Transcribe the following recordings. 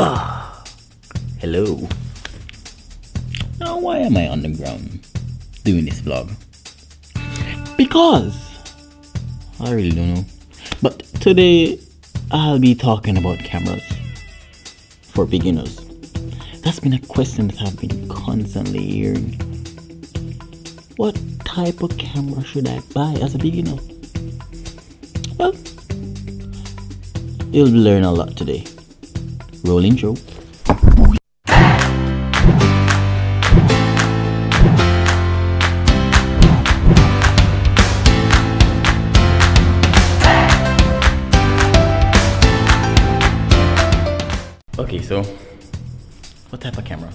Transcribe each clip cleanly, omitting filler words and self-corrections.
Hello. Now, why am I on the ground doing this vlog? Because I really don't know. But today I'll be talking about cameras for beginners. That's been a question that I've been constantly hearing. What type of camera should I buy as a beginner? Well, you'll learn a lot today. Roll intro. Okay, so what type of camera?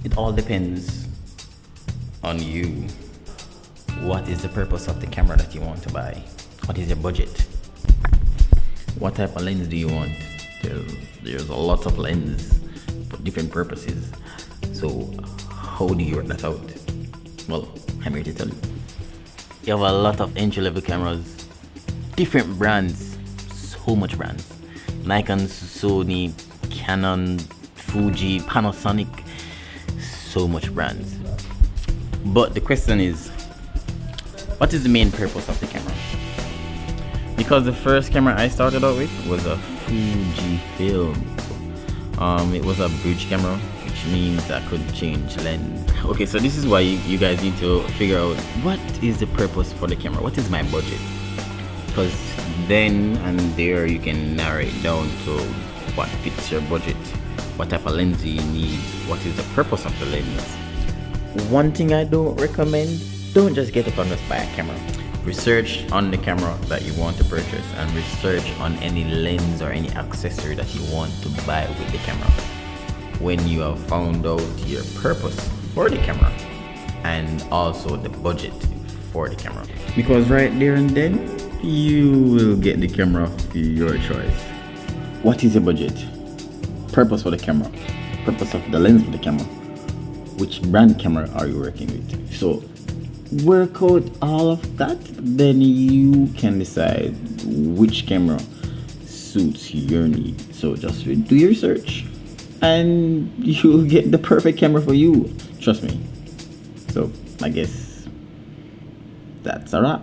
It all depends on you. What is the purpose of the camera that you want to buy? What is your budget? What type of lens do you want? There's a lot of lenses for different purposes. So how do you work that out? Well, I'm here to tell you. You have a lot of entry-level cameras, different brands, so much brands. Nikon, Sony, Canon, Fuji, Panasonic, so much brands. But the question is, what is the main purpose of the camera? Because the first camera I started out with was a Fuji film. It was a bridge camera, which means I could change lens. Okay, so this is why you guys need to figure out what is the purpose for the camera. What is my budget? Because then and there you can narrow it down to what fits your budget, what type of lens do you need, what is the purpose of the lens. One thing I don't recommend, don't just get up and just buy a camera. Research on the camera that you want to purchase and research on any lens or any accessory that you want to buy with the camera. When you have found out your purpose for the camera and also the budget for the camera. Because right there and then, you will get the camera of your choice. What is your budget? Purpose for the camera. Purpose of the lens for the camera. Which brand camera are you working with? So work out all of that, then you can decide which camera suits your need. So just do your research and you'll get the perfect camera for you. Trust me. So I guess that's a wrap.